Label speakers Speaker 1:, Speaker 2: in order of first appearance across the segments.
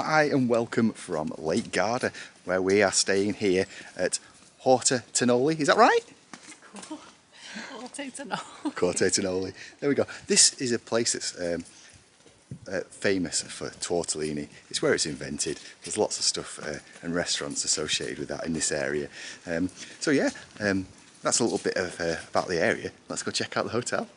Speaker 1: Hi and welcome from Lake Garda, where we are staying here at Corte Tonolli. Is that right?
Speaker 2: Corte Tonolli.
Speaker 1: Corte Tonolli. There we go. This is a place that's famous for tortellini. It's where it's invented. There's lots of stuff and restaurants associated with that in this area. That's a little bit of about the area. Let's go check out the hotel.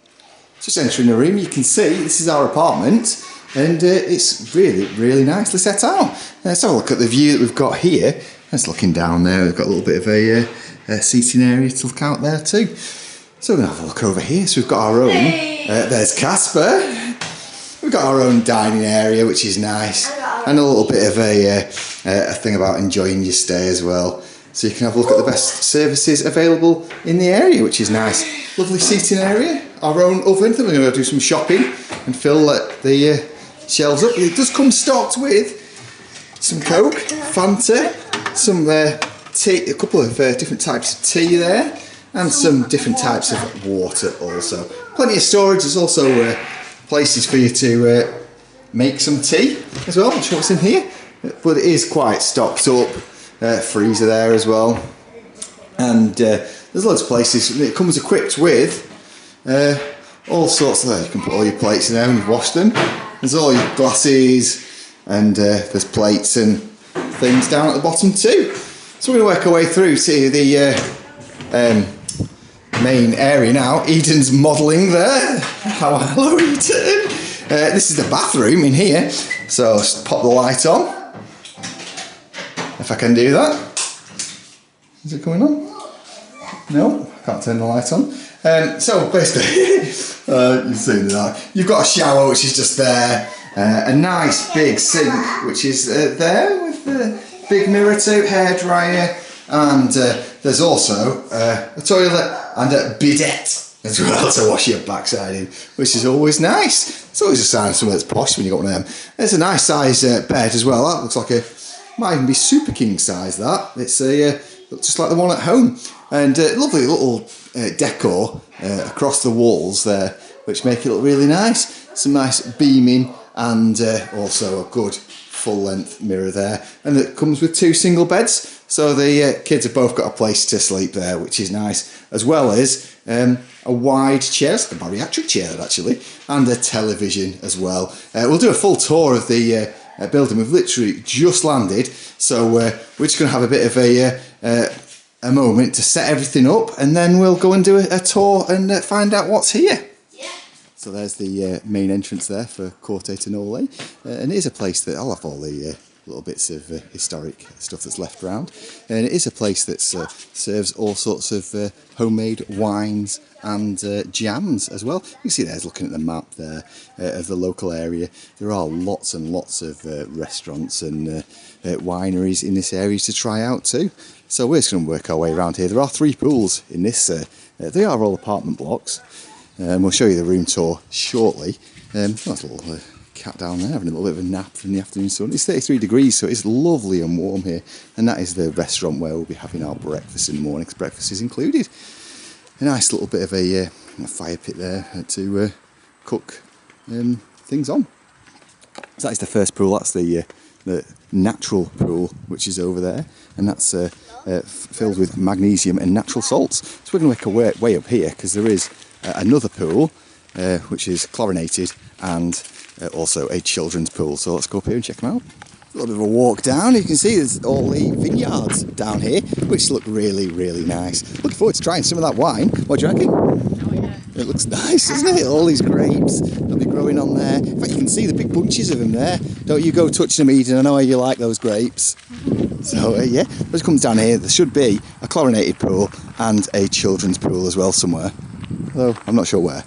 Speaker 1: Just entering the room, you can see this is our apartment, and it's really nicely set out. Let's have a look at the view that we've got here. Just looking down there, we've got a little bit of a seating area to look out there too. So we're going to have a look over here. So we've got our own, there's Casper. We've got our own dining area, which is nice, and a little bit of a thing about enjoying your stay as well. So you can have a look at the best services available in the area, which is nice. Lovely seating area, our own oven, then we're going to do some shopping and fill the shelves up. It does come stocked with some Coke, Fanta, some tea, a couple of different types of tea there, and some different types of water also. Plenty of storage. There's also places for you to make some tea as well. I'm sure what's in here, but it is quite stocked up. Freezer there as well, and there's loads of places. It comes equipped with all sorts of, you can put all your plates in there when you've washed them. There's all your glasses, and there's plates and things down at the bottom too. So we're going to work our way through to the main area now. Eden's modelling there. Hello Eden. This is the bathroom in here, so let's pop the light on. If I can do that. Is it coming on? No, I can't turn the light on. So basically, you've seen that. You've got a shower which is just there, a nice big sink which is there with the big mirror too, hairdryer, and there's also a toilet and a bidet as well to wash your backside in, which is always nice. It's always a sign of somewhere that's posh when you got one of them. There's a nice size bed as well. That looks like might even be super king size. That it's just like the one at home, and lovely little decor across the walls there, which make it look really nice. Some nice beaming, and also a good full-length mirror there, and it comes with 2 single beds, so the kids have both got a place to sleep there, which is nice, as well as a wide chair, it's like a bariatric chair actually, and a television as well. We'll do a full tour of the building. We've literally just landed, so we're just going to have a bit of a moment to set everything up, and then we'll go and do a tour and find out what's here. Yeah. So there's the main entrance there for Corte Tonolli, and it is a place that I'll have all the little bits of historic stuff that's left around, and it is a place that serves all sorts of homemade wines and jams as well. You can see there's looking at the map there of the local area. There are lots and lots of restaurants and wineries in this area to try out too. So we're just going to work our way around here. There are 3 pools in this. They are all apartment blocks. We'll show you the room tour shortly. That's a little cat down there having a little bit of a nap from the afternoon sun. It's 33 degrees, so it's lovely and warm here, and that is the restaurant where we'll be having our breakfast in the morning, because breakfast is included. A nice little bit of a fire pit there to cook things on. So that is the first pool. That's the natural pool, which is over there, and that's filled with magnesium and natural salts. So we're going to make our way up here, because there is another pool which is chlorinated, and also a children's pool. So let's go up here and check them out. A little bit of a walk down. You can see there's all the vineyards down here, which look really nice. Looking forward to trying some of that wine. What do you reckon?
Speaker 2: Oh yeah. It
Speaker 1: looks nice, doesn't it? All these grapes that'll be growing on there. In fact, you can see the big bunches of them there. Don't you go touch them, Eden. I know how you like those grapes. So yeah, as it comes down here, there should be a chlorinated pool and a children's pool as well somewhere. Although I'm not sure where.